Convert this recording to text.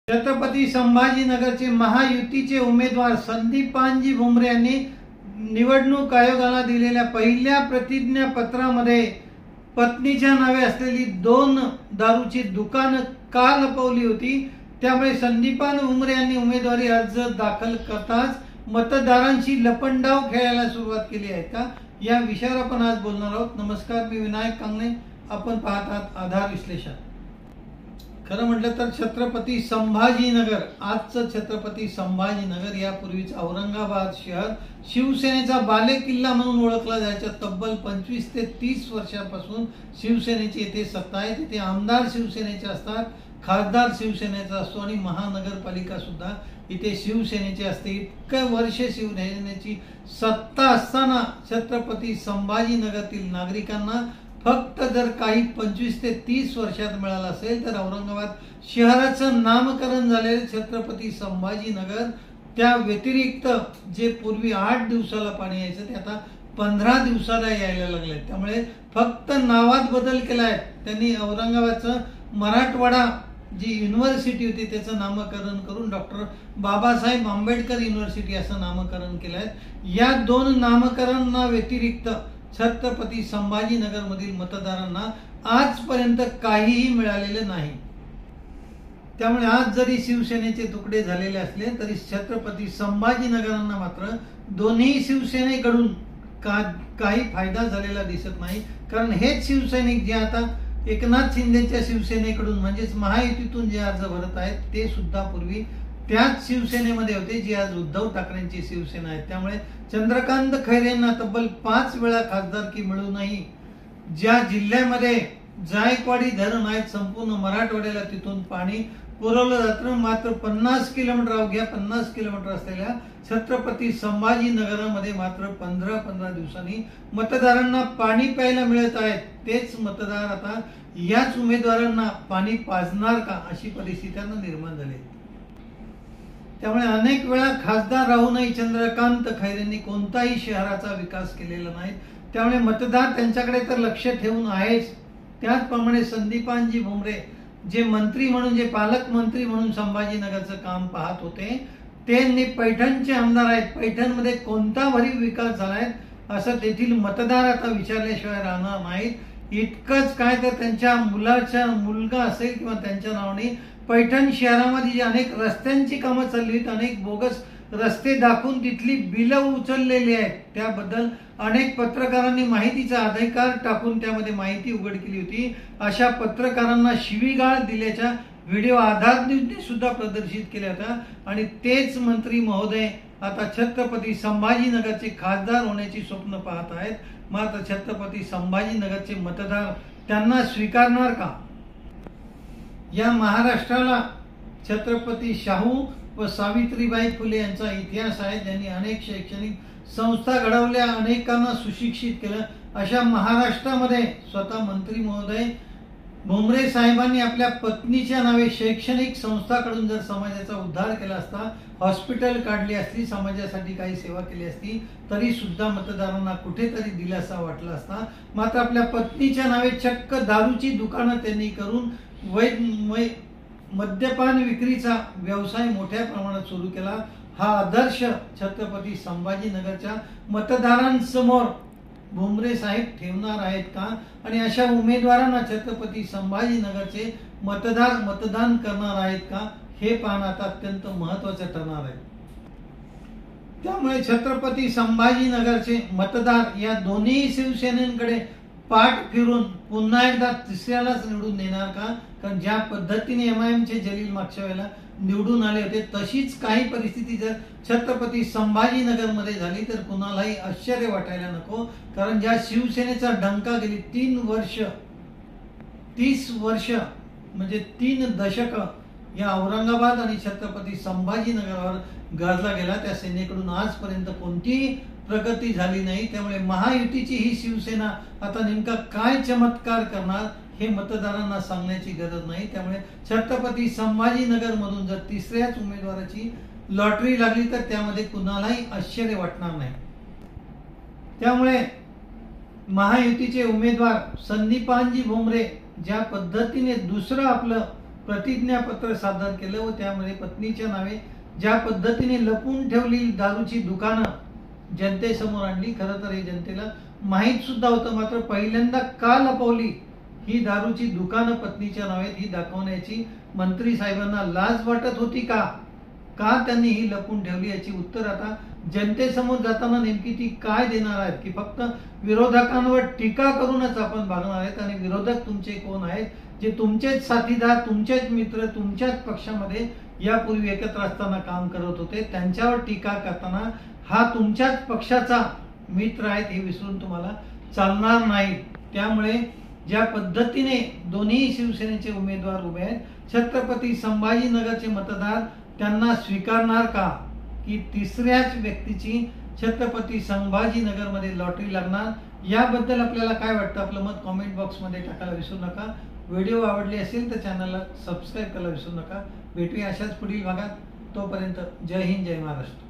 छत्रपती संभाजीनगरचे महायुतीचे उमेदवार संदीपानजी भुमरे यांनी निवडणूक आयोगाला दिलेल्या पहिल्या प्रतिज्ञापत्रामध्ये पत्नीच्या नावे असलेली 2 दारूची दुकानं का लपवली होती। त्यामुळे संदीपान भुमरे यांनी उमेदवारी अर्ज दाखल करताच मतदारांशी लपंडाव खेळायला सुरुवात केली आहे का, या विषयावर आपण आज बोलणार आहोत। नमस्कार, मी विनायक कांगणे, आपण पाहत आहात आधार विश्लेषण। खरं म्हटलं तर छत्रपती संभाजीनगर, आजचं छत्रपती संभाजीनगर यापूर्वीच औरंगाबाद शहर शिवसेनेचा बालेकिल्ला म्हणून ओळखला जायचा। तब्बल 25 ते 30 वर्षांपासून शिवसेनेची येथे सत्ता आहे। तिथे आमदार शिवसेनेचे असतात, खासदार शिवसेनेचा असतो आणि महानगरपालिका सुद्धा इथे शिवसेनेची असते। इतकं वर्ष शिवसेनेची सत्ता असताना छत्रपती संभाजीनगरतील नागरिकांना फक्त जर काही 25 ते 30 वर्षात मिळाला असेल तर औरंगाबाद शहराचं नामकरण झालेले छत्रपती संभाजीनगर, त्या व्यतिरिक्त जे पूर्वी 8 दिवसाला पाणी यायचं ते आता 15 दिवसाला यायला लागले। त्यामुळे फक्त नावात बदल केलाय त्यांनी। औरंगाबादचं मराठवाडा जी युनिव्हर्सिटी होती त्याचं नामकरण करून डॉक्टर बाबासाहेब आंबेडकर युनिव्हर्सिटी असं नामकरण केलंय। या 2 नामकरणांना व्यतिरिक्त छत्रपती संभाजीनगर मधील मतदारांना आजपर्यंत काहीही मिळालेलं नाही। त्यामुळे आज जरी शिवसेनेचे तुकडे झालेले असले तरी छत्रपती संभाजीनगरांना मात्र दोन्ही शिवसेनेकडून काही फायदा झालेला दिसत नाही। कारण हेच शिवसैनिक जे आता एकनाथ शिंदेच्या शिवसेनेकडून म्हणजेच महायुतीतून जे अर्ज भरत आहेत ते सुद्धा पूर्वी त्याच शिवसेनेमध्ये होते जी आज उद्धव ठाकरेंची शिवसेना आहे। त्यामुळे चंद्रकांत खैरे यांना तब्बल 5 वेळा खासदारकी मिळूनही ज्या जिल्ह्यामध्ये जायकवाडी धरण आहेत, संपूर्ण मराठवाड्याला तिथून पाणी पुरवलं जातं, मात्र 50 किलोमीटर अवघ्या 50 किलोमीटर असलेल्या छत्रपती संभाजीनगरामध्ये मात्र 15-15 दिवसांनी मतदारांना पाणी प्यायला मिळत आहेत। तेच मतदार आता याच उमेदवारांना पाणी पाजणार का अशी परिस्थिती निर्माण झाली। त्यामुळे अनेक वेळा खासदार राहूनही चंद्रकांत खैरेंनी कोणताही शहराचा विकास केलेला नाही। त्यामुळे मतदार त्यांच्याकडे तर लक्ष ठेवून आहेच। त्याचप्रमाणे संदीपानजी भुमरे जे मंत्री म्हणून, जे पालकमंत्री म्हणून संभाजीनगरचं काम पाहत होते, त्यांनी पैठणचे आमदार आहेत। पैठणमध्ये कोणता भरीव विकास झालाय असं तेथील मतदार आता विचारल्याशिवाय राहणार नाहीत। इतकंच काय तर त्यांच्या मुलगा असेल किंवा त्यांच्या नावाने पैठण शहरामध्ये जी अनेक रस्त्यांची कामं चालली आहेत, अनेक बोगस रस्ते दाखवून तिथली बिलं उचललेली आहेत, त्याबद्दल अनेक पत्रकारांनी माहितीचा अधिकार टाकून त्यामध्ये माहिती उघड केली होती। अशा पत्रकारांना शिवीगाळ दिल्याच्या व्हिडिओ आधार न्यूजने सुद्धा प्रदर्शित केला होता। आणि तेच मंत्री महोदय आता छत्रपती संभाजीनगरचे खासदार होण्याची स्वप्न पाहत आहेत। मात्र छत्रपती संभाजीनगरचे मतदार त्यांना स्वीकारणार का? या महाराष्ट्राला छत्रपती शाहू व सावित्रीबाई फुले यांचा इतिहास आहे। त्यांनी अनेक शैक्षणिक संस्था घडवल्या, अनेकांना सुशिक्षित केलं। अशा महाराष्ट्रामध्ये स्वतः मंत्री महोदय भुमरे साहेबांनी आपल्या पत्नीच्या नावे शैक्षणिक संस्थाकडून जर समाजाचा उद्धार केला असता, हॉस्पिटल काढली असती, समाजासाठी काही सेवा केली असती, तरी सुद्धा मतदारांना कुठेतरी दिलासा वाटला असता। मात्र आपल्या पत्नीच्या नावे चक्क दारूची दुकानं त्यांनी करून मद्यपान विक्रीचा व्यवसाय मोठ्या प्रमाणात सुरू केला। हा आदर्श छत्रपती संभाजीनगरच्या मतदारांसमोर भुमरे साहेब ठेवणार आहेत का? आणि अशा उमेदवारांना छत्रपती संभाजीनगरचे मतदार मतदान करणार आहेत का, हे पाहणं आता अत्यंत महत्त्वाचं ठरणार आहे। त्यामुळे छत्रपती संभाजीनगरचे मतदार या दोन्ही शिवसेनेकडे पाठ फिरून पुन्हा एकदा तिसऱ्यालाच निवडून देणार का? कारण ज्या पद्धतीने MIMचे जलील मागच्या वेळेला निवडून आले होते तशीच काही परिस्थिती जर छत्रपती संभाजीनगरमध्ये झाली तर कुणालाही आश्चर्य वाटायला नको। कारण ज्या शिवसेनेचा डंका गेली 30 वर्ष म्हणजे 3 दशक या औरंगाबाद आणि छत्रपती संभाजीनगरावर गाजला गेला, त्या सेनेकडून आजपर्यंत कोणतीही प्रगती झाली नाही। त्यामुळे महायुतीची ही शिवसेना आता नेमका काय चमत्कार करणार हे मतदारांना सांगण्याची गरज नाही। त्यामुळे छत्रपती संभाजीनगर मधून जर तिसऱ्याच उमेदवाराची लॉटरी लागली तर त्यामध्ये कुणालाही आश्चर्य वाटणार नाही। त्यामुळे महायुतीचे उमेदवार संदीपानजी भुमरे ज्या पद्धतीने दुसरं आपलं प्रतिज्ञापत्र सादर केलं व त्यामध्ये पत्नीच्या नावे ज्या पद्धतीने लपून ठेवली दारूची दुकानं जनतेसमोर आणली. खरं तर हे जनतेला माहीत सुद्धा होतं, मात्र पहिल्यांदा का लपवली ही दारूची दुकानं पत्नीच्या नावे ही दाखवण्याची मंत्री साहेबांना लाज वाटत होती का त्यांनी ही लपून ठेवली याची उत्तर आता जनतेसमोर जाताना नेमकी ती काय देणार आहेत की फक्त विरोधकांवर टीका करूनच आपण भागणार आहेत. आणि विरोधक तुमचे कोण आहेत, जे तुमचेच साथीदार, तुमचेच मित्र, तुमच्याच पक्षामध्ये यापूर्वी एकत्र असताना काम करत होते, त्यांच्यावर टीका करताना हा तुमच्याच पक्षाचा मित्र आहेत हे विसरून तुम्हाला चालणार नाही. त्यामुळे ज्या पद्धतीने दोन्ही शिवसेनेचे उमेदवार उभे आहेत, छत्रपती संभाजीनगरचे मतदार त्यांना स्वीकारणार का की तिसऱ्याच व्यक्तीची छत्रपती संभाजीनगरमध्ये लॉटरी लागणार, याबद्दल आपल्याला काय वाटतं आपलं मत कॉमेंट बॉक्समध्ये टाकायला विसरू नका. व्हिडिओ आवडली असेल तर चॅनलला सबस्क्राईब करायला विसरू नका. भेटूया अशाच पुढील भागात. तोपर्यंत जय हिंद, जय महाराष्ट्र.